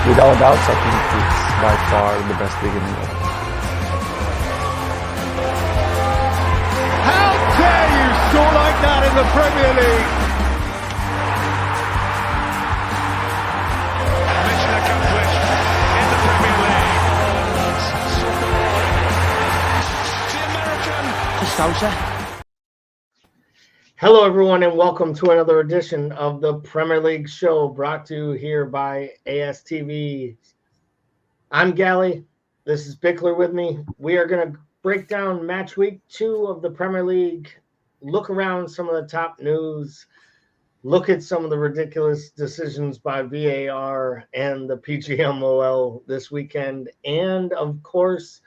Without doubt, I think it's by far the best league in the world. How dare you score like that in the Premier League? Mission accomplished in the Premier League. The American. Hello, everyone, and welcome to another edition of the Premier League Show, brought to you here by ASTV. I'm Gally. This is Bickler with me. We are going to break down match week 2 of the Premier League, look around some of the top news, look at some of the ridiculous decisions by VAR and the PGMOL this weekend, and, of course,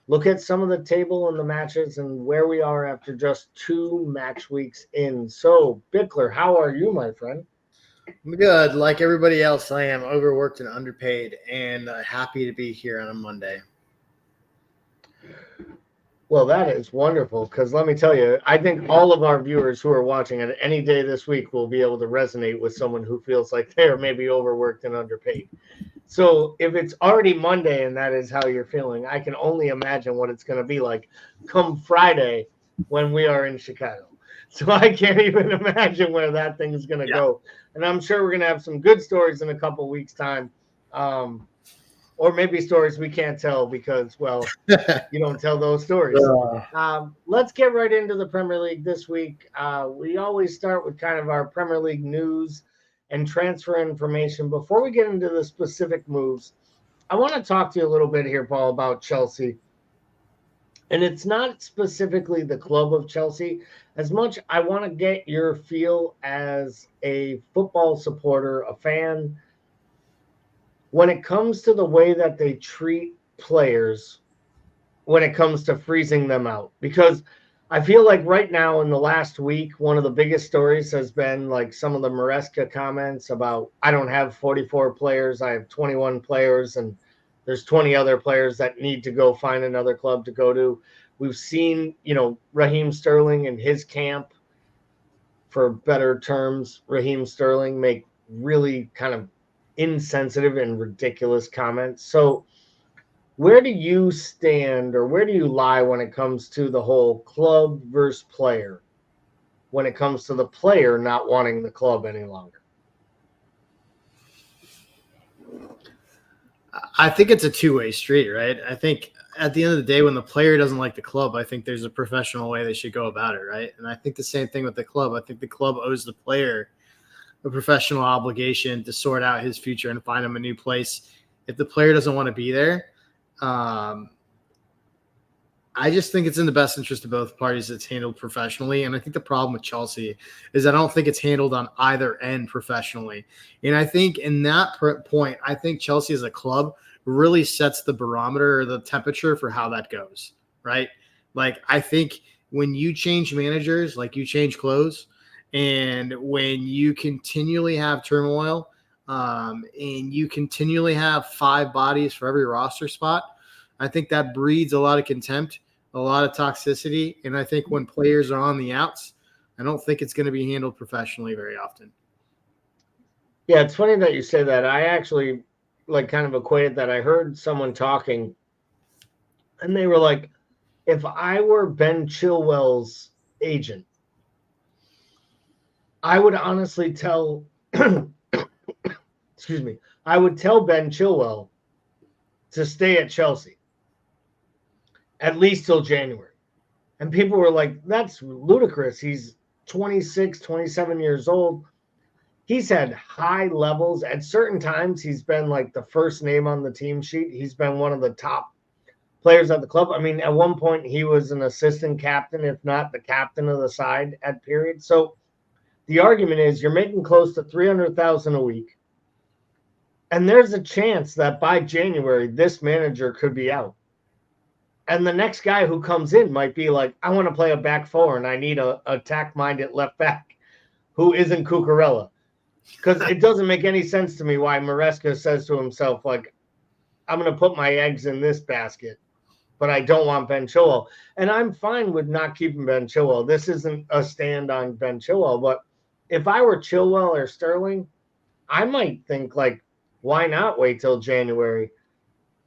look at some of the table and the matches and where we are after just 2 match weeks in. So, Bickler, how are you, my friend? I'm good. Like everybody else, I am overworked and underpaid and happy to be here on a Monday. Well, that is wonderful because let me tell you, I think all of our viewers who are watching it any day this week will be able to resonate with someone who feels like they're maybe overworked and underpaid. So if it's already Monday and that is how you're feeling, I can only imagine what it's going to be like come Friday when we are in Chicago. So I can't even imagine where that thing is going to go. And I'm sure we're going to have some good stories in a couple weeks' time. Or maybe stories we can't tell because, well, you don't tell those stories. Let's get right into the Premier League this week. We always start with kind of our Premier League news and transfer information. Before we get into the specific moves, I want to talk to you a little bit here, Paul, about Chelsea. And it's not specifically the club of Chelsea as much. I want to get your feel as a football supporter, a fan, when it comes to the way that they treat players when it comes to freezing them out. Because I feel like right now in the last week, one of the biggest stories has been like some of the Maresca comments about, I don't have 44 players, I have 21 players, and there's 20 other players that need to go find another club to go to. We've seen, Raheem Sterling and his camp, for better terms, Raheem Sterling make really kind of insensitive and ridiculous comments. So where do you stand or where do you lie when it comes to the whole club versus player, when it comes to the player not wanting the club any longer? I think it's a two-way street, right? I think at the end of the day, when the player doesn't like the club, I think there's a professional way they should go about it, right? And I think the same thing with the club. I think the club owes the player a professional obligation to sort out his future and find him a new place. If the player doesn't want to be there, I just think it's in the best interest of both parties that's handled professionally. And I think the problem with Chelsea is I don't think it's handled on either end professionally. And I think in that point, I think Chelsea as a club really sets the barometer or the temperature for how that goes, right? Like, I think when you change managers, like you change clothes, and when you continually have turmoil and you continually have 5 bodies for every roster spot, I think that breeds a lot of contempt, a lot of toxicity. And I think when players are on the outs, I don't think it's going to be handled professionally very often. Yeah, it's funny that you say that. I actually kind of equated that. I heard someone talking and they were like, if I were Ben Chilwell's agent, I would honestly tell, excuse me, I would tell Ben Chilwell to stay at Chelsea at least till January. And people were like, that's ludicrous. He's 26, 27 years old. He's had high levels. At certain times, he's been like the first name on the team sheet. He's been one of the top players at the club. I mean, at one point, he was an assistant captain, if not the captain of the side at period. So the argument is you're making close to $300,000 a week, and there's a chance that by January, this manager could be out. And the next guy who comes in might be like, I want to play a back four, and I need a attack-minded left back who isn't Cucurella. Because it doesn't make any sense to me why Maresca says to himself, like, I'm going to put my eggs in this basket, but I don't want Ben Chilwell. And I'm fine with not keeping Ben Chilwell. This isn't a stand on Ben Chilwell, but if I were Chilwell or Sterling, I might think like, Why not wait till January?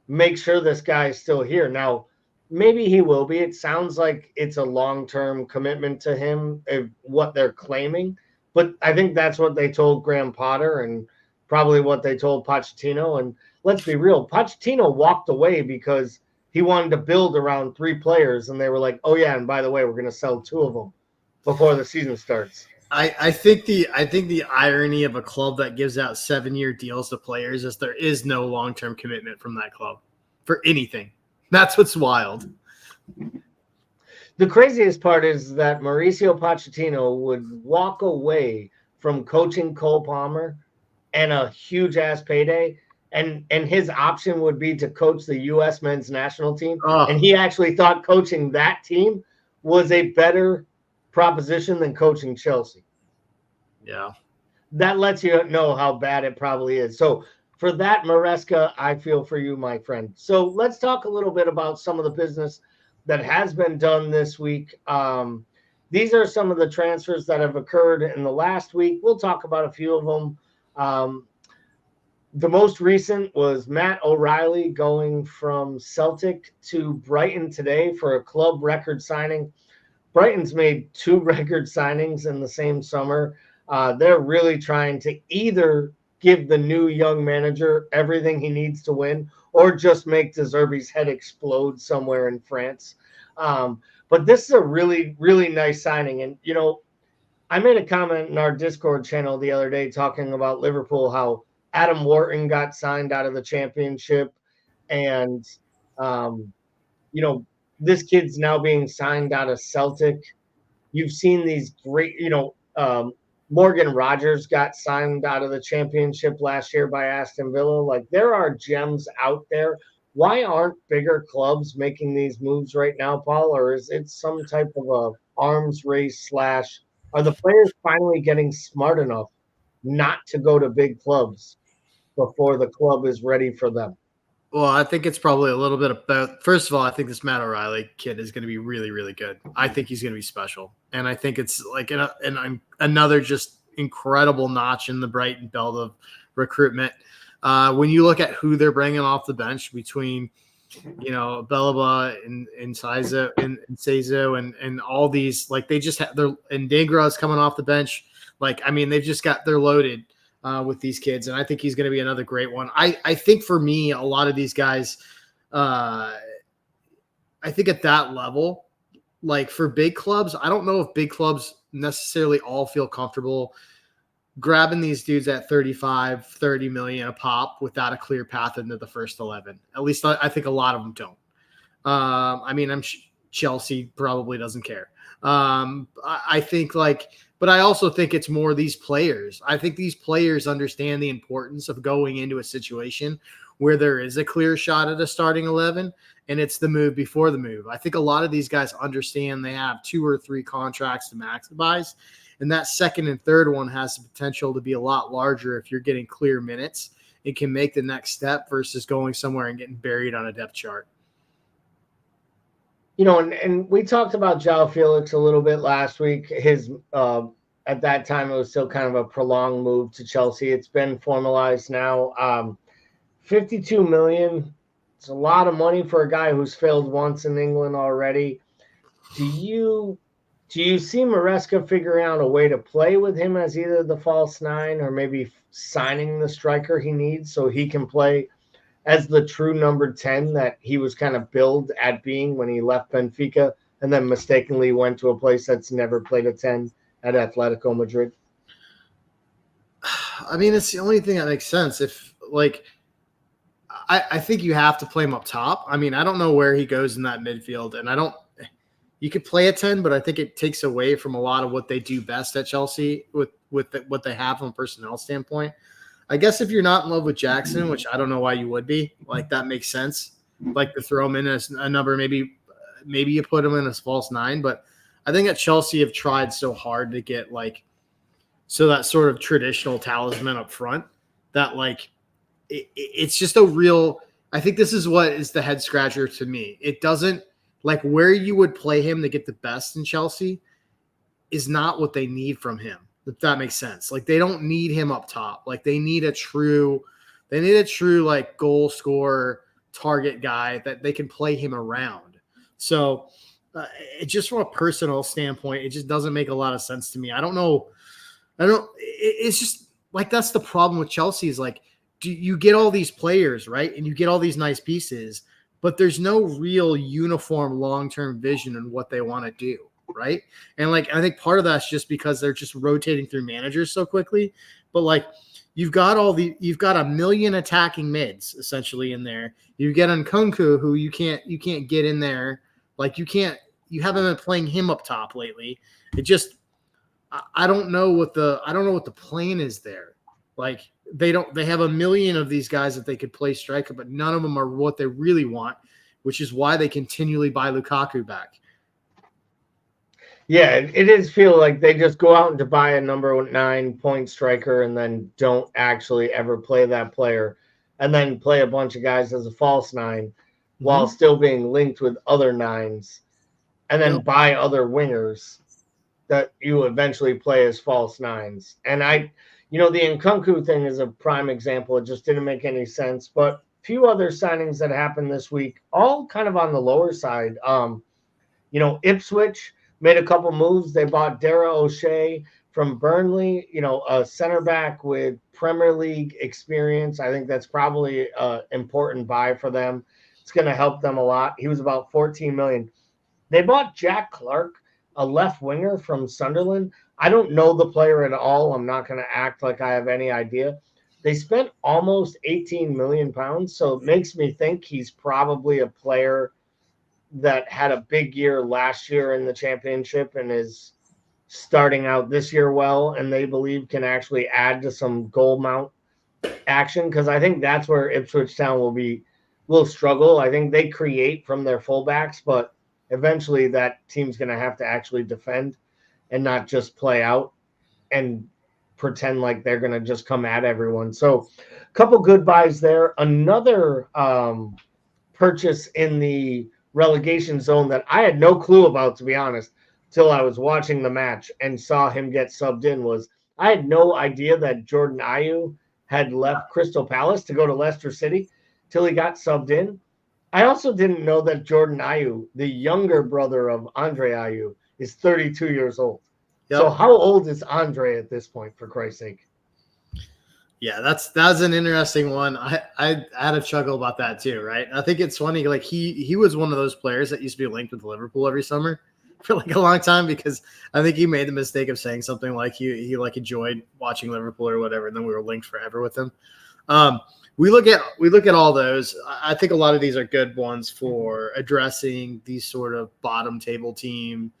Make sure this guy's still here. Now, maybe he will be. It sounds like it's a long-term commitment to him, what they're claiming. But I think that's what they told Graham Potter and probably what they told Pochettino. And let's be real, Pochettino walked away because he wanted to build around 3 players, and they were like, oh, yeah, and by the way, we're going to sell 2 of them before the season starts. I think the irony of a club that gives out 7-year deals to players is there is no long-term commitment from that club for anything. That's what's wild. The craziest part is that Mauricio Pochettino would walk away from coaching Cole Palmer and a huge-ass payday, and his option would be to coach the U.S. men's national team. Oh. And he actually thought coaching that team was a better proposition than coaching Chelsea. Yeah. That lets you know how bad it probably is. So for that, Maresca, I feel for you, my friend. So let's talk a little bit about some of the business that has been done this week. These are some of the transfers that have occurred in the last week. We'll talk about a few of them. The most recent was Matt O'Reilly going from Celtic to Brighton today for a club record signing. Brighton's made 2 record signings in the same summer. They're really trying to either give the new young manager everything he needs to win or just make De Zerbi's head explode somewhere in France. But this is a really, really nice signing. And, you know, I made a comment in our Discord channel the other day talking about Liverpool, how Adam Wharton got signed out of the Championship. And, you know, this kid's now being signed out of Celtic. You've seen these great, you know, Morgan Rogers got signed out of the Championship last year by Aston Villa. Like, there are gems out there. Why aren't bigger clubs making these moves right now, Paul? Or is it some type of a arms race / are the players finally getting smart enough not to go to big clubs before the club is ready for them? Well, I think it's probably a little bit of both. First of all, I think this Matt O'Reilly kid is going to be really, really good. I think he's going to be special. And I think it's like another just incredible notch in the Brighton belt of recruitment. When you look at who they're bringing off the bench between, you know, Belaba and Saizo and all these, like, they just have and Degra is coming off the bench. Like, I mean, they're loaded with these kids, and I think he's going to be another great one. I think for me, a lot of these guys, I think at that level, like for big clubs, I don't know if big clubs necessarily all feel comfortable grabbing these dudes at 35, 30 million a pop without a clear path into the first 11. At least I think a lot of them don't. I mean, Chelsea probably doesn't care. I think but I also think it's more these players. I think these players understand the importance of going into a situation where there is a clear shot at a starting 11, and it's the move before the move. I think a lot of these guys understand they have 2 or 3 contracts to maximize, and that second and third one has the potential to be a lot larger if you're getting clear minutes. It can make the next step versus going somewhere and getting buried on a depth chart. You know, and we talked about João Felix a little bit last week. His at that time, it was still kind of a prolonged move to Chelsea. It's been formalized now. 52 million. It's a lot of money for a guy who's failed once in England already. Do you see Maresca figuring out a way to play with him as either the false 9 or maybe signing the striker he needs so he can play as the true number 10 that he was kind of billed at being when he left Benfica and then mistakenly went to a place that's never played a 10 at Atletico Madrid? I mean, it's the only thing that makes sense. If, like, I think you have to play him up top. I mean, I don't know where he goes in that midfield, and you could play a 10, but I think it takes away from a lot of what they do best at Chelsea with what they have from a personnel standpoint. I guess if you're not in love with Jackson, which I don't know why you would be, like, that makes sense. Like, to throw him in as a number, maybe you put him in as false 9, but I think at Chelsea have tried so hard to get, like, so that sort of traditional talisman up front that, like, it's just a real – I think this is what is the head scratcher to me. It doesn't – like, where you would play him to get the best in Chelsea is not what they need from him, if that makes sense. Like, they don't need him up top. Like, they need a true They need a true like goal scorer, target guy that they can play him around. So it just from a personal standpoint, it just doesn't make a lot of sense to me. I don't know. It's just like that's the problem with Chelsea is like, do you get all these players, right? And you get all these nice pieces, but there's no real uniform long-term vision on what they want to do, right? And like I think part of that's just because they're just rotating through managers so quickly. But like you've got a million attacking mids essentially in there. You get Nkunku, who you can't get in there. Like you haven't been playing him up top lately. It just I don't know what the plan is there. Like they have a million of these guys that they could play striker, but none of them are what they really want, which is why they continually buy Lukaku back. Yeah, it is feel like they just go out and to buy a number 9 point striker and then don't actually ever play that player and then play a bunch of guys as a false 9 while still being linked with other 9s and then buy other wingers that you eventually play as false 9s. And the Nkunku thing is a prime example. It just didn't make any sense. But a few other signings that happened this week, all kind of on the lower side. Ipswich made a couple moves. They bought Dara O'Shea from Burnley, a center back with Premier League experience. I think that's probably an important buy for them. It's going to help them a lot. He was about 14 million. They bought Jack Clark, a left winger from Sunderland. I don't know the player at all. I'm not going to act like I have any idea. They spent almost 18 million pounds, so it makes me think he's probably a player that had a big year last year in the championship and is starting out this year well, and they believe can actually add to some goal mount action, because I think that's where Ipswich Town will struggle. I think they create from their fullbacks, but eventually that team's going to have to actually defend and not just play out and pretend like they're going to just come at everyone. So a couple good buys there. Another purchase in the relegation zone that I had no clue about, to be honest, till I was watching the match and saw him get subbed in was I had no idea that Jordan Ayew had left Crystal Palace to go to Leicester City till he got subbed in. I also didn't know that Jordan Ayew, the younger brother of Andre Ayew, is 32 years old. Yep. So how old is Andre at this point, for Christ's sake? Yeah, that's an interesting one. I had a chuckle about that too, right? I think it's funny. Like he was one of those players that used to be linked with Liverpool every summer for like a long time, because I think he made the mistake of saying something like he like enjoyed watching Liverpool or whatever, and then we were linked forever with him. We look at all those. I think a lot of these are good ones for addressing these sort of bottom table team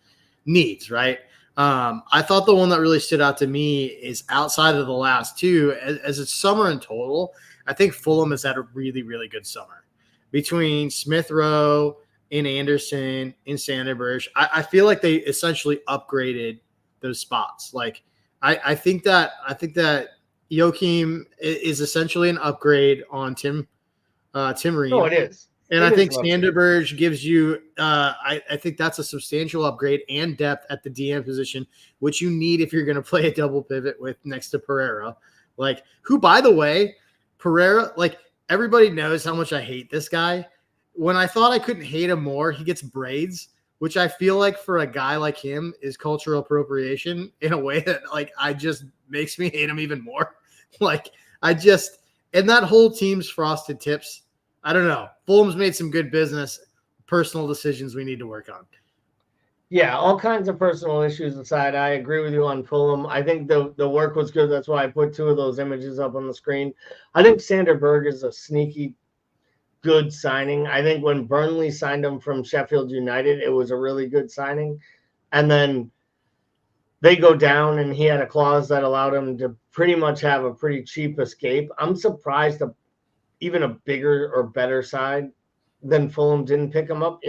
needs, right? I thought the one that really stood out to me is outside of the last two, as a summer in total, I think Fulham has had a really, really good summer. Between Smith Rowe and Anderson and Sanderberg, I feel like they essentially upgraded those spots. Like I think that Joachim is essentially an upgrade on Tim Ream. No, it is. And I think Sanderberg gives you I think that's a substantial upgrade and depth at the DM position, which you need if you're going to play a double pivot with next to Pereira. Like, who, by the way, Pereira, like, everybody knows how much I hate this guy. When I thought I couldn't hate him more, he gets braids, which I feel like for a guy like him is cultural appropriation in a way that, like, I just makes me hate him even more. Like, and that whole team's frosted tips. I don't know. Fulham's made some good business, personal decisions we need to work on. Yeah, all kinds of personal issues aside, I agree with you on Fulham. I think the work was good. That's why I put two of those images up on the screen. I think Sanderberg is a sneaky good signing. I think when Burnley signed him from Sheffield United, it was a really good signing. And then they go down, and he had a clause that allowed him to pretty much have a pretty cheap escape. I'm surprised even a bigger or better side than Fulham didn't pick him up.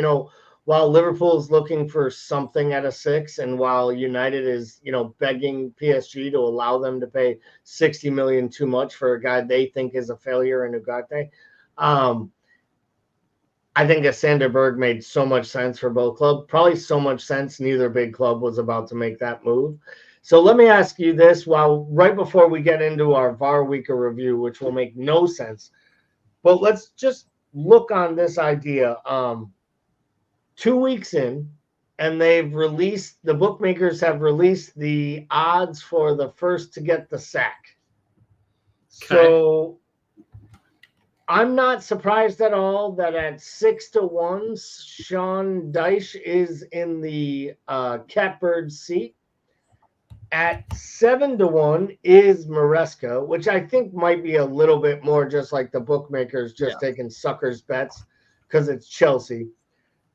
While Liverpool is looking for something at a 6, and while United is, begging PSG to allow them to pay 60 million too much for a guy they think is a failure in Ugarte, I think a Sanderberg made so much sense for both clubs. Probably so much sense neither big club was about to make that move. So let me ask you this right before we get into our VAR Week of review, which will make no sense. But let's just look on this idea. 2 weeks in, and the bookmakers have released the odds for the first to get the sack. Okay. So I'm not surprised at all that at 6-1, Sean Dyche is in the catbird seat. At 7-1 is Maresca, which I think might be a little bit more just like the bookmakers just taking suckers bets because it's Chelsea.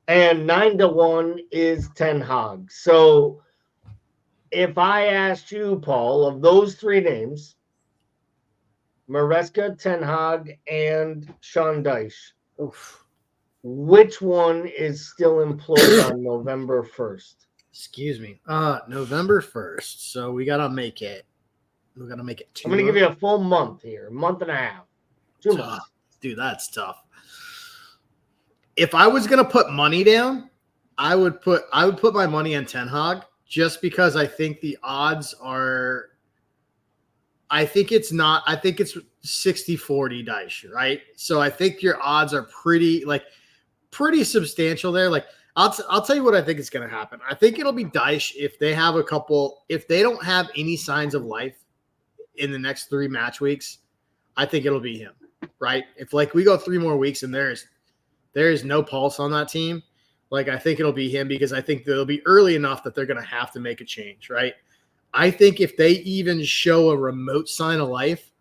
And 9-1 is Ten Hag. So if I asked you, Paul, of those three names, Maresca, Ten Hag, and Sean Dyche, which one is still employed on November 1st? Excuse me. November 1st. So we gotta make it. We gotta make it 2 I'm gonna give you a full month here, month and a half. 2 months. Dude, that's tough. If I was gonna put money down, I would put my money on Ten Hag just because I think the odds are. I think it's 60-40 Dyche, right? So I think your odds are pretty substantial there. Like I'll tell you what I think is going to happen. I think it'll be Dyche if they don't have any signs of life in the next 3 match weeks. I think it'll be him, right? If we go 3 more weeks and there is no pulse on that team, I think it'll be him because I think they'll be early enough that they're going to have to make a change, right? I think if they even show a remote sign of life,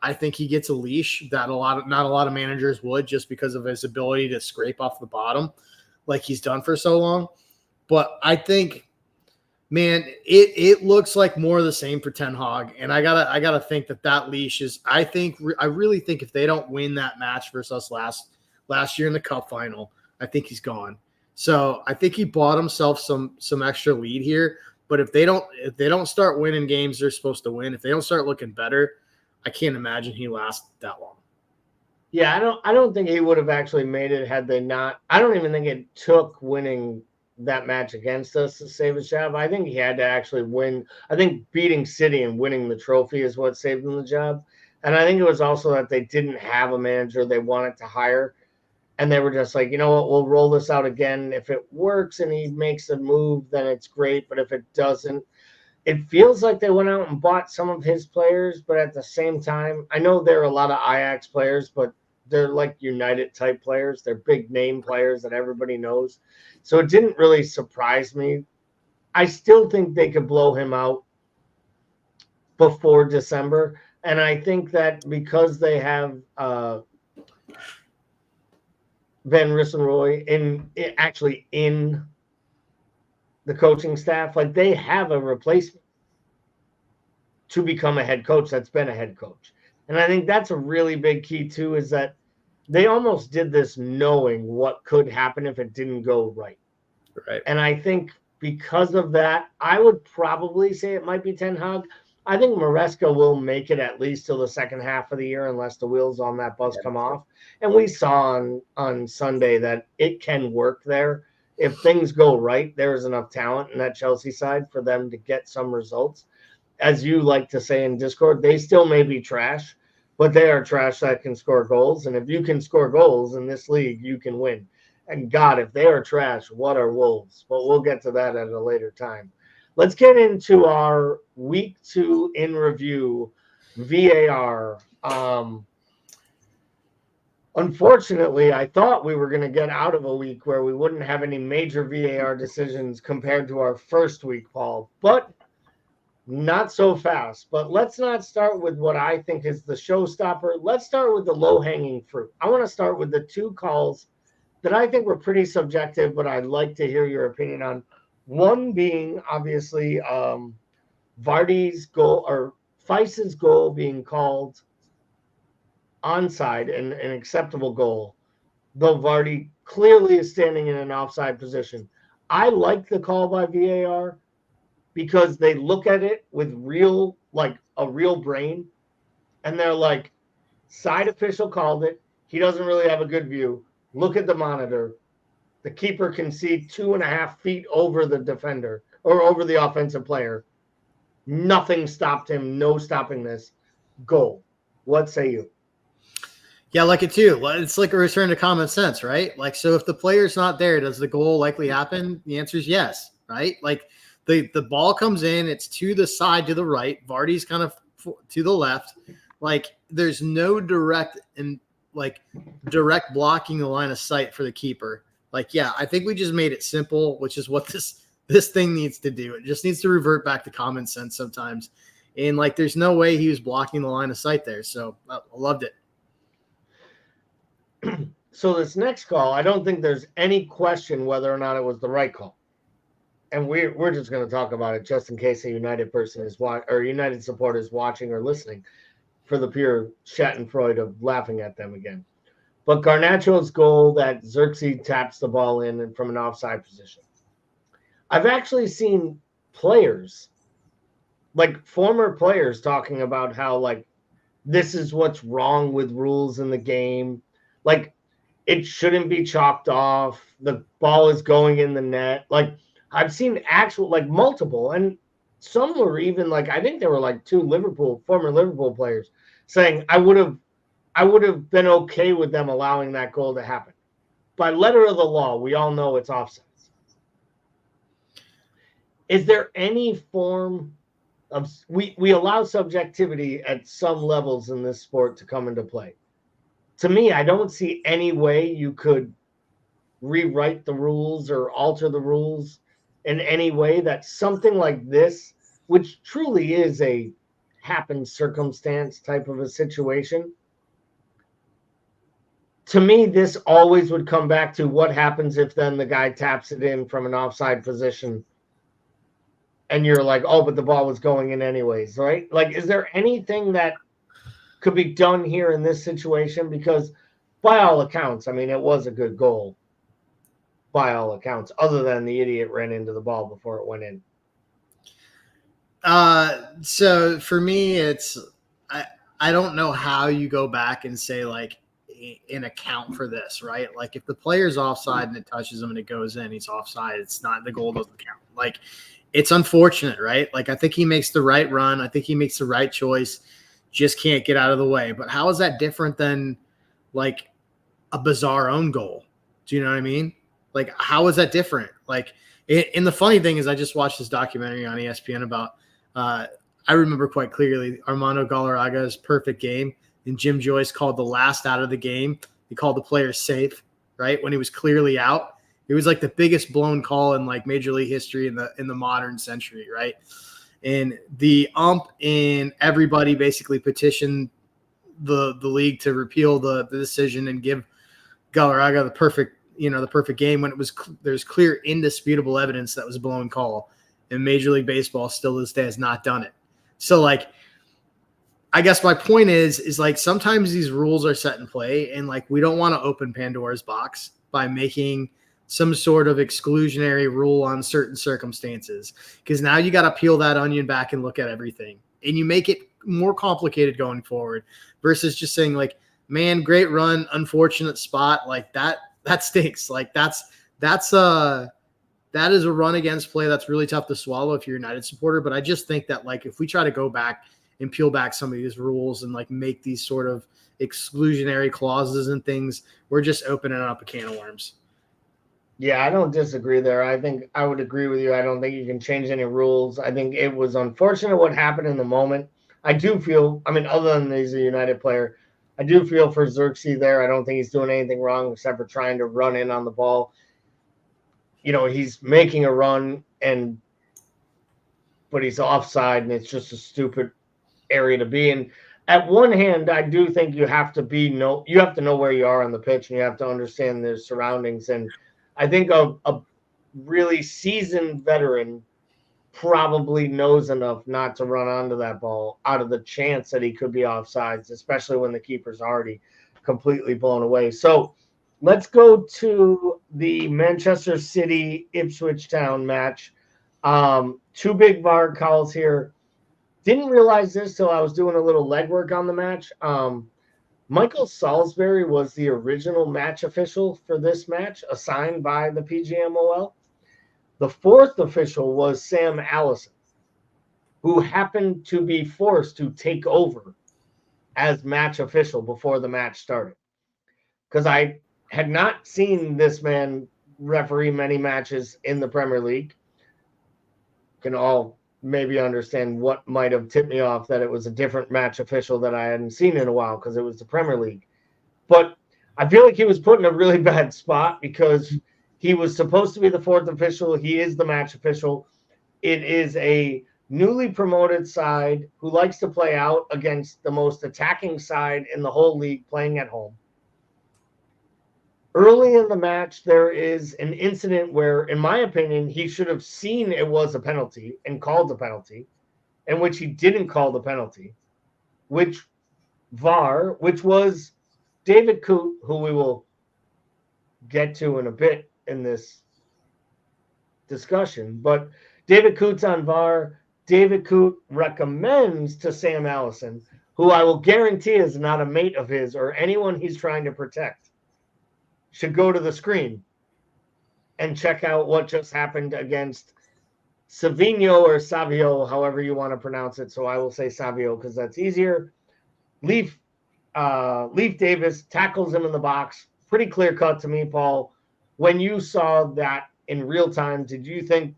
I think he gets a leash that not a lot of managers would just because of his ability to scrape off the bottom like he's done for so long. But I think, man, it looks like more of the same for Ten Hag. And I gotta think that leash is, I really think if they don't win that match versus us last year in the cup final, I think he's gone. So I think he bought himself some extra lead here. But if they don't start winning games they're supposed to win, if they don't start looking better, I can't imagine he lasts that long. Yeah, I don't think he would have actually made it had they not. I don't even think it took winning that match against us to save his job. I think he had to actually win. I think beating City and winning the trophy is what saved him the job. And I think it was also that they didn't have a manager they wanted to hire. And they were just like, you know what, we'll roll this out again. If it works and he makes a move, then it's great. But if it doesn't, it feels like they went out and bought some of his players. But at the same time, I know there are a lot of Ajax players, but they're like United type players. They're big name players that everybody knows. So it didn't really surprise me. I still think they could blow him out before December. And I think that because they have Van Nistelrooy in the coaching staff, they have a replacement to become a head coach that's been a head coach. And I think that's a really big key too, is that they almost did this knowing what could happen if it didn't go right. Right. And I think because of that, I would probably say it might be Ten Hag. I think Maresca will make it at least till the second half of the year unless the wheels on that bus come off. And we saw on Sunday that it can work there. If things go right, there's enough talent in that Chelsea side for them to get some results. As you like to say in Discord, they still may be trash, but they are trash that can score goals. And if you can score goals in this league, you can win. And God, if they are trash, what are Wolves? But we'll get to that at a later time. Let's get into our week 2 in review, VAR. Unfortunately, I thought we were going to get out of a week where we wouldn't have any major VAR decisions compared to our first week, Paul, but not so fast. But let's not start with what I think is the showstopper. Let's start with the low-hanging fruit. I want to start with the 2 calls that I think were pretty subjective, but I'd like to hear your opinion on. One being obviously Vardy's goal or Feist's goal being called onside and an acceptable goal, though Vardy clearly is standing in an offside position. I like the call by VAR because they look at it with a real brain, and they're like, side official called it. He doesn't really have a good view. Look at the monitor. The keeper can see 2.5 feet over the defender or over the offensive player. Nothing stopped him. No stopping this. Goal. What say you? Yeah, I like it too. It's like a return to common sense, right? Like, so if the player's not there, does the goal likely happen? The answer is yes, right? Like the ball comes in, it's to the side, to the right. Vardy's kind of to the left. Like there's no direct blocking the line of sight for the keeper. Like, yeah, I think we just made it simple, which is what this thing needs to do. It just needs to revert back to common sense sometimes. And like, there's no way he was blocking the line of sight there. So I loved it. So this next call, I don't think there's any question whether or not it was the right call. And we're just going to talk about it just in case a United person is United supporter is watching or listening for the pure schadenfreude of laughing at them again. But Garnacho's goal that Xerxes taps the ball in from an offside position. I've actually seen players, like former players, talking about how like this is what's wrong with rules in the game. Like it shouldn't be chalked off. The ball is going in the net. Like I've seen actual like multiple, and some were even like I think there were like two former Liverpool players saying I would have been okay with them allowing that goal to happen. By letter of the law, we all know it's offsides. Is there any form of we allow subjectivity at some levels in this sport to come into play? To me, I don't see any way you could rewrite the rules or alter the rules in any way that something like this, which truly is a happened circumstance type of a situation, to me, this always would come back to what happens if then the guy taps it in from an offside position and you're like, oh, but the ball was going in anyways, right? Like, is there anything that could be done here in this situation? Because by all accounts, I mean, it was a good goal by all accounts, other than the idiot ran into the ball before it went in. So for me, it's I don't know how you go back and say like an account for this, right? Like if the player's offside and it touches him and it goes in, he's offside. It's not, the goal doesn't count. Like it's unfortunate, right? Like I think he makes the right run. I think he makes the right choice. Just can't get out of the way. But how is that different than like a bizarre own goal? Do you know what I mean? Like how is that different? Like, and the funny thing is I just watched this documentary on ESPN about, I remember quite clearly Armando Gallaraga's perfect game, and Jim Joyce called the last out of the game. He called the player safe, right? When he was clearly out. It was like the biggest blown call in like Major League history in the modern century, right? And the ump and everybody basically petitioned the league to repeal the decision and give Galarraga the perfect game when there's clear, indisputable evidence that was a blown call. And Major League Baseball still to this day has not done it. So like, I guess my point is like sometimes these rules are set in play and like we don't want to open Pandora's box by making some sort of exclusionary rule on certain circumstances, because now you got to peel that onion back and look at everything, and you make it more complicated going forward versus just saying like, man, great run, unfortunate spot, like that stinks. Like that is a run against play that's really tough to swallow if you're a United supporter. But I just think that like if we try to go back and peel back some of these rules and like make these sort of exclusionary clauses and things, we're just opening up a can of worms. Yeah, I don't disagree there. I think I would agree with you. I don't think you can change any rules. I think it was unfortunate what happened in the moment. I do feel, I mean, other than he's a United player, I do feel for Xerxes there. I don't think he's doing anything wrong except for trying to run in on the ball. You know, he's making a run but he's offside and it's just a stupid area to be in. At one hand, I do think you have to know where you are on the pitch and you have to understand the surroundings. And I think a really seasoned veteran probably knows enough not to run onto that ball out of the chance that he could be offsides, especially when the keeper's already completely blown away. So let's go to the Manchester City Ipswich Town match. Two big VAR calls here. Didn't realize this till I was doing a little legwork on the match. Michael Salisbury was the original match official for this match, assigned by the PGMOL. The fourth official was Sam Allison. who happened to be forced to take over as match official before the match started. Because I had not seen this man referee many matches in the Premier League. Can all maybe understand what might have tipped me off that it was a different match official that I hadn't seen in a while because it was the Premier League. But I feel like he was put in a really bad spot because he was supposed to be the fourth official. He is the match official. It is a newly promoted side who likes to play out against the most attacking side in the whole league playing at home. Early in the match, there is an incident where, in my opinion, he should have seen it was a penalty and called the penalty, in which he didn't call the penalty, which was David Coote, who we will get to in a bit in this discussion. But David Coote's on VAR. David Coote recommends to Sam Allison, who I will guarantee is not a mate of his or anyone he's trying to protect, should go to the screen and check out what just happened against Savino or Savio, however you want to pronounce it. So I will say Savio because that's easier. Leaf Davis tackles him in the box. Pretty clear cut to me, Paul. When you saw that in real time, did you think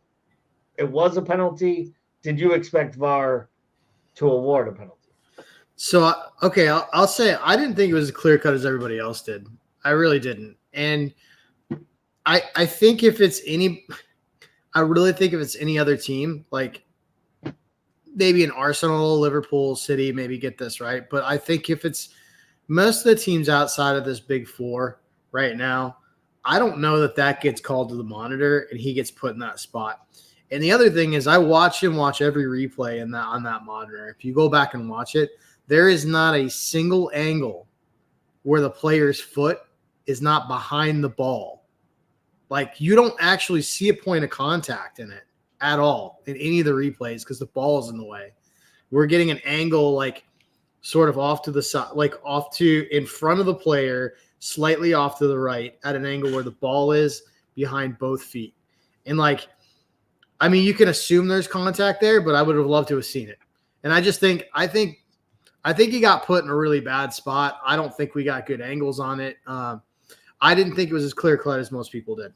it was a penalty? Did you expect VAR to award a penalty? So, okay, I'll say I didn't think it was as clear cut as everybody else did. I really didn't. And I think if it's I really think if it's any other team, like maybe an Arsenal, Liverpool, City, maybe get this right. But I think if it's most of the teams outside of this big four right now, I don't know that gets called to the monitor and he gets put in that spot. And the other thing is I watch him watch every replay on that monitor. If you go back and watch it, there is not a single angle where the player's foot is not behind the ball. Like you don't actually see a point of contact in it at all in any of the replays because the ball is in the way. We're getting an angle like sort of off to the side, like off to in front of the player, slightly off to the right at an angle where the ball is behind both feet. And like, I mean, you can assume there's contact there, but I would have loved to have seen it. And I think he got put in a really bad spot. I don't think we got good angles on it. I didn't think it was as clear cut as most people did.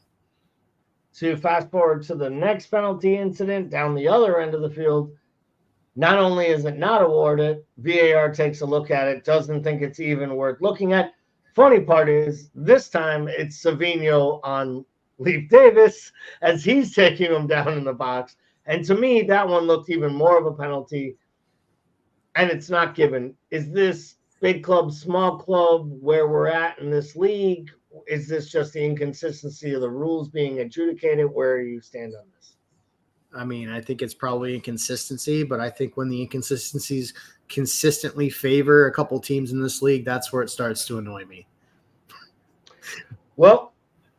So you fast forward to the next penalty incident down the other end of the field. Not only is it not awarded, VAR takes a look at it, doesn't think it's even worth looking at. Funny part is this time it's Savino on Leif Davis as he's taking him down in the box. And to me, that one looked even more of a penalty. And it's not given. Is this big club, small club, where we're at in this league? Is this just the inconsistency of the rules being adjudicated? Where do you stand on this? I mean, I think it's probably inconsistency, but I think when the inconsistencies consistently favor a couple teams in this league, that's where it starts to annoy me. Well,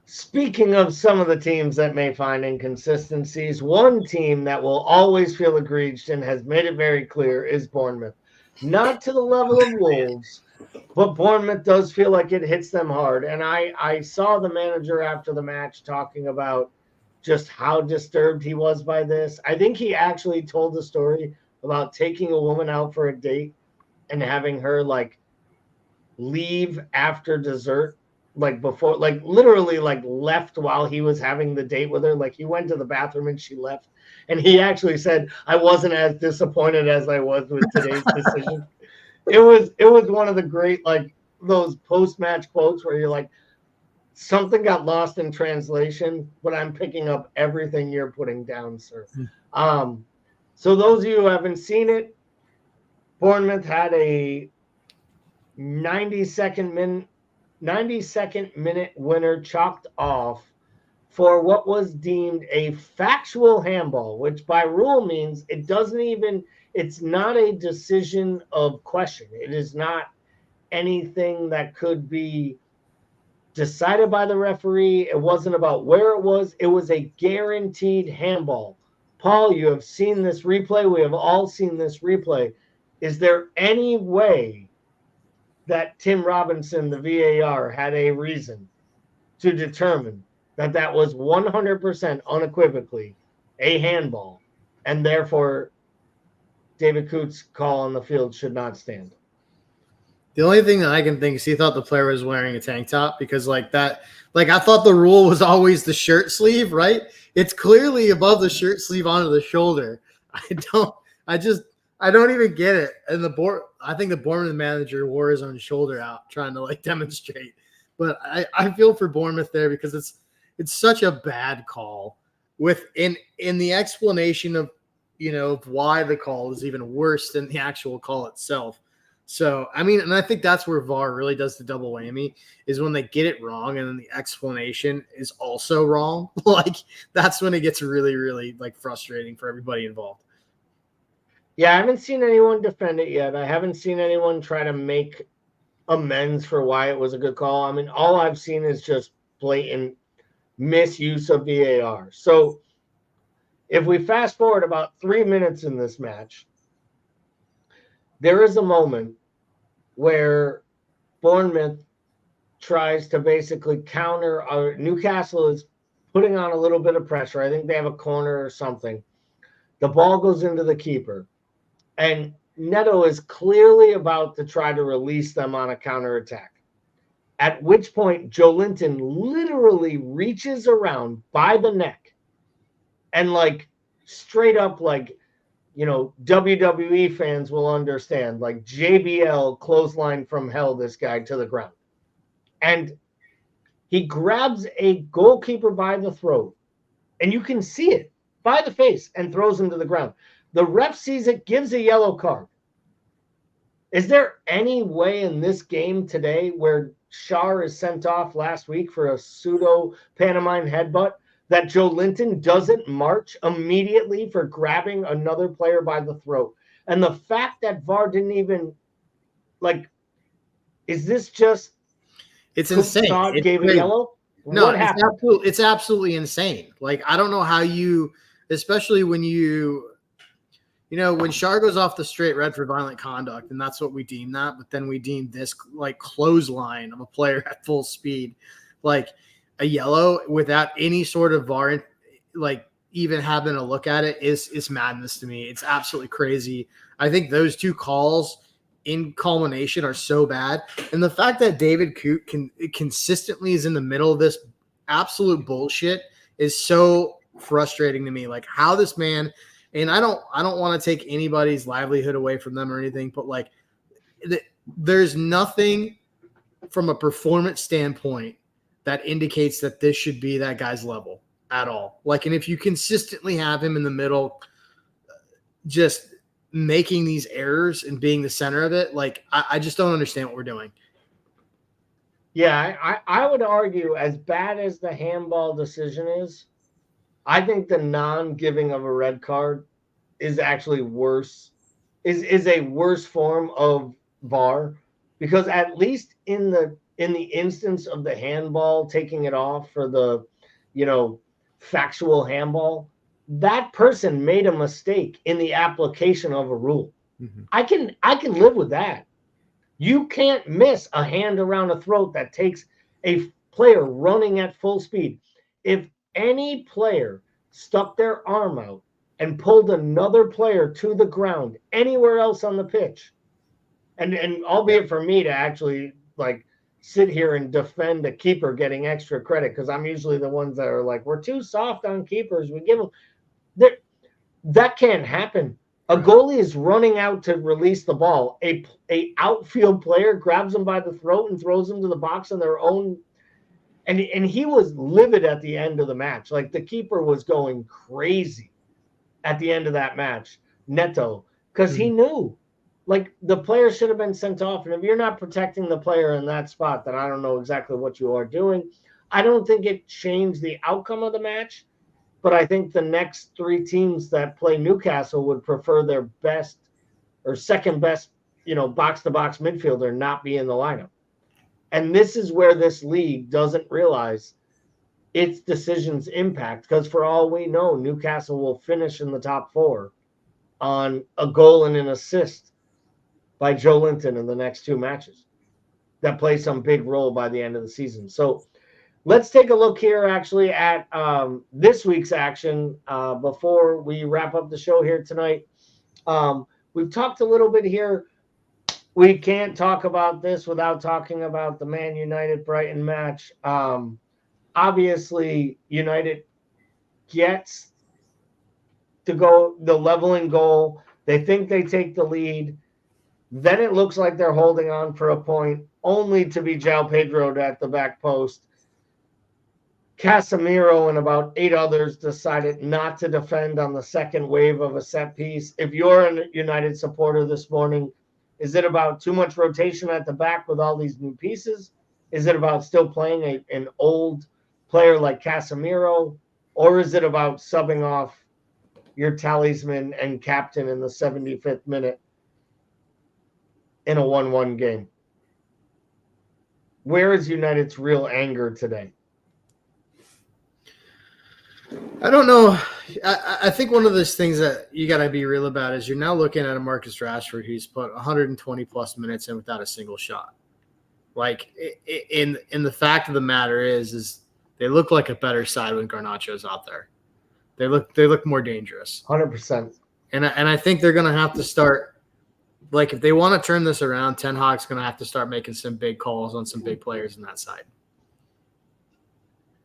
speaking of some of the teams that may find inconsistencies, one team that will always feel aggrieved and has made it very clear is Bournemouth. Not to the level of Wolves, but Bournemouth does feel like it hits them hard. And I saw the manager after the match talking about just how disturbed he was by this. I think he actually told the story about taking a woman out for a date and having her like leave after dessert, like before, like literally like left while he was having the date with her. Like he went to the bathroom and she left. And he actually said, I wasn't as disappointed as I was with today's decision. It was one of the great, like those post-match quotes where you're like, something got lost in translation, but I'm picking up everything you're putting down, sir. So those of you who haven't seen it, Bournemouth had a 92nd minute winner chalked off for what was deemed a factual handball, which by rule means it's not a decision of question. It is not anything that could be decided by the referee. It wasn't about where it was. It was a guaranteed handball. Paul, you have seen this replay. We have all seen this replay. Is there any way that Tim Robinson, the VAR, had a reason to determine that was 100% unequivocally a handball, and therefore David Coots' call on the field should not stand. The only thing that I can think is he thought the player was wearing a tank top because I thought the rule was always the shirt sleeve, right? It's clearly above the shirt sleeve onto the shoulder. I don't even get it. And I think the Bournemouth manager wore his own shoulder out trying to demonstrate. But I feel for Bournemouth there because it's such a bad call. In the explanation of of why the call is even worse than the actual call itself. So, and I think that's where VAR really does the double whammy is when they get it wrong and then the explanation is also wrong. That's when it gets really, really frustrating for everybody involved. Yeah, I haven't seen anyone defend it yet. I haven't seen anyone try to make amends for why it was a good call. All I've seen is just blatant misuse of VAR. So if we fast forward about 3 minutes in this match, there is a moment where Bournemouth tries to basically counter. Newcastle is putting on a little bit of pressure. I think they have a corner or something. The ball goes into the keeper, and Neto is clearly about to try to release them on a counterattack. At which point, Joe Linton literally reaches around by the neck and straight up WWE fans will understand, JBL clothesline from hell this guy to the ground. And he grabs a goalkeeper by the throat, and you can see it by the face, and throws him to the ground. The ref sees it, gives a yellow card. Is there any way in this game today where Schär is sent off last week for a pseudo pantomime headbutt that Joe Linton doesn't march immediately for grabbing another player by the throat? And the fact that VAR didn't even is this just it's insane? It gave a yellow? No, what happened? It's absolutely insane. I don't know how you, especially when when Schär goes off the straight red for violent conduct, and that's what we deem that, but then we deem this clothesline of a player at full speed, a yellow without any sort of VAR, even having a look at it is madness to me. It's absolutely crazy. I think those two calls in culmination are so bad. And the fact that David Coote consistently is in the middle of this absolute bullshit is so frustrating to me. How this man, and I don't want to take anybody's livelihood away from them or anything, but there's nothing from a performance standpoint that indicates that this should be that guy's level at all. And if you consistently have him in the middle, just making these errors and being the center of it, I just don't understand what we're doing. Yeah, I would argue, as bad as the handball decision is, I think the non-giving of a red card is actually worse, is a worse form of VAR, because at least in the instance of the handball, taking it off for the, factual handball, that person made a mistake in the application of a rule. Mm-hmm. I can live with that. You can't miss a hand around a throat that takes a player running at full speed. If any player stuck their arm out and pulled another player to the ground anywhere else on the pitch, and albeit for me to actually sit here and defend a keeper getting extra credit, because I'm usually the ones that are we're too soft on keepers. We give them that can't happen. A goalie is running out to release the ball. A outfield player grabs him by the throat and throws him to the box on their own. And he was livid at the end of the match. The keeper was going crazy at the end of that match, Neto, because he knew. The player should have been sent off. And if you're not protecting the player in that spot, then I don't know exactly what you are doing. I don't think it changed the outcome of the match, but I think the next three teams that play Newcastle would prefer their best or second best, box-to-box midfielder not be in the lineup. And this is where this league doesn't realize its decisions impact, because for all we know, Newcastle will finish in the top four on a goal and an assist by Joe Linton in the next two matches that play some big role by the end of the season. So let's take a look here actually at this week's action before we wrap up the show here tonight. we've talked a little bit here. We can't talk about this without talking about the Man United Brighton match. Obviously, United gets the leveling goal. They think they take the lead. Then it looks like they're holding on for a point, only to be João Pedro'd at the back post. Casemiro and about 8 others decided not to defend on the second wave of a set piece. If you're a United supporter this morning, is it about too much rotation at the back with all these new pieces? Is it about still playing an old player like Casemiro? Or is it about subbing off your talisman and captain in the 75th minute in a 1-1 game? Where is United's real anger today? I don't know. I think one of those things that you got to be real about is you're now looking at a Marcus Rashford who's put 120 plus minutes in without a single shot. Like, in the fact of the matter is they look like a better side when Garnacho's out there. They look more dangerous. 100%. And I think they're going to have to start, like, if they want to turn this around, Ten Hag's going to have to start making some big calls on some big players on that side.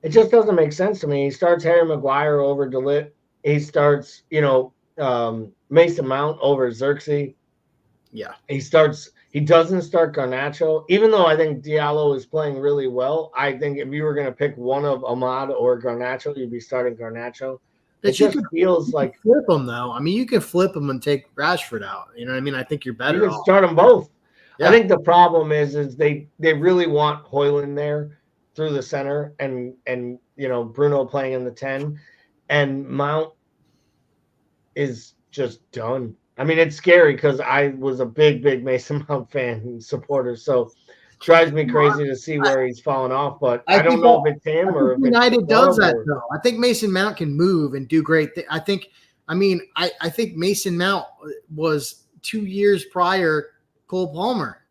It just doesn't make sense to me. He starts Harry Maguire over De Ligt. He starts, Mason Mount over Xerxes. Yeah. He doesn't start Garnacho. Even though I think Diallo is playing really well, I think if you were going to pick one of Ahmad or Garnacho, you'd be starting Garnacho. It just feels like flip them though. I mean, you can flip them and take Rashford out. You know what I mean? I think you're better. You can start them both. Yeah. I think the problem is they really want Højlund there through the center and Bruno playing in the 10, and Mount is just done. I mean, it's scary because I was a big Mason Mount fan and supporter, so it drives me crazy to see where he's fallen off. But I don't know if it's him or if United does that though. I think Mason Mount can move and do great things. I think Mason Mount was 2 years prior Cole Palmer.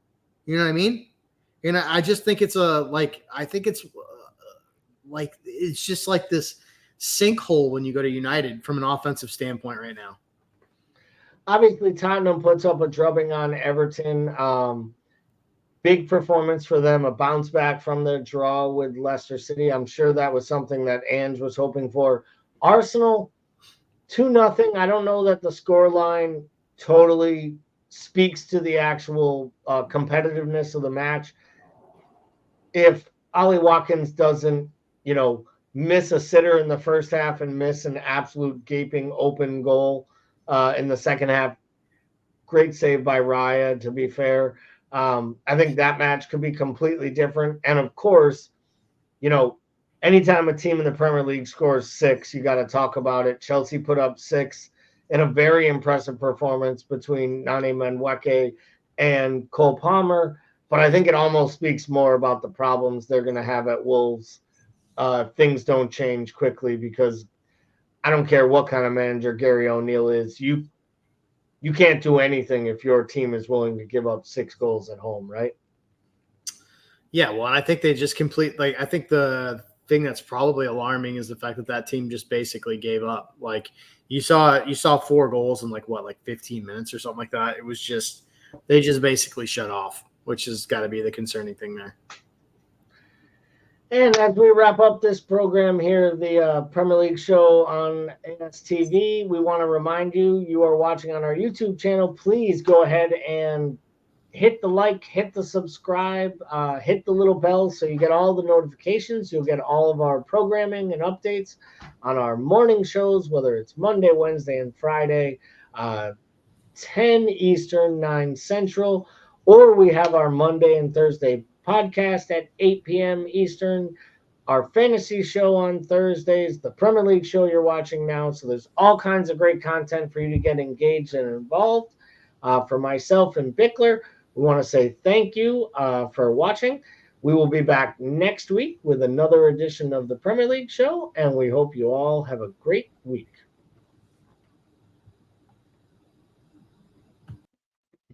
You know what I mean? And I just think it's it's just like this sinkhole when you go to United from an offensive standpoint right now. Obviously, Tottenham puts up a drubbing on Everton. Big performance for them, a bounce back from their draw with Leicester City. I'm sure that was something that Ange was hoping for. Arsenal, 2-0. I don't know that the scoreline totally speaks to the actual competitiveness of the match. If Ollie Watkins doesn't, miss a sitter in the first half and miss an absolute gaping open goal in the second half, great save by Raya, to be fair. I think that match could be completely different. And, of course, anytime a team in the Premier League scores 6, you got to talk about it. Chelsea put up 6 in a very impressive performance between Nani Madueke and Cole Palmer. But I think it almost speaks more about the problems they're going to have at Wolves. Things don't change quickly because I don't care what kind of manager Gary O'Neill is. You can't do anything if your team is willing to give up 6 goals at home, right? Yeah, well, I think they just I think the thing that's probably alarming is the fact that team just basically gave up. Like you saw 4 goals in 15 minutes or something like that. It was just they just basically shut off, which has got to be the concerning thing there. And as we wrap up this program here, the Premier League show on ASTV, we want to remind you are watching on our YouTube channel. Please go ahead and hit the like, hit the subscribe, hit the little bell so you get all the notifications. You'll get all of our programming and updates on our morning shows, whether it's Monday, Wednesday, and Friday, 10 Eastern, 9 Central, or we have our Monday and Thursday podcast at 8 p.m. Eastern, our fantasy show on Thursdays, the Premier League show you're watching now. So there's all kinds of great content for you to get engaged and involved. For myself and Bickler, we want to say thank you for watching. We will be back next week with another edition of the Premier League show, and we hope you all have a great week.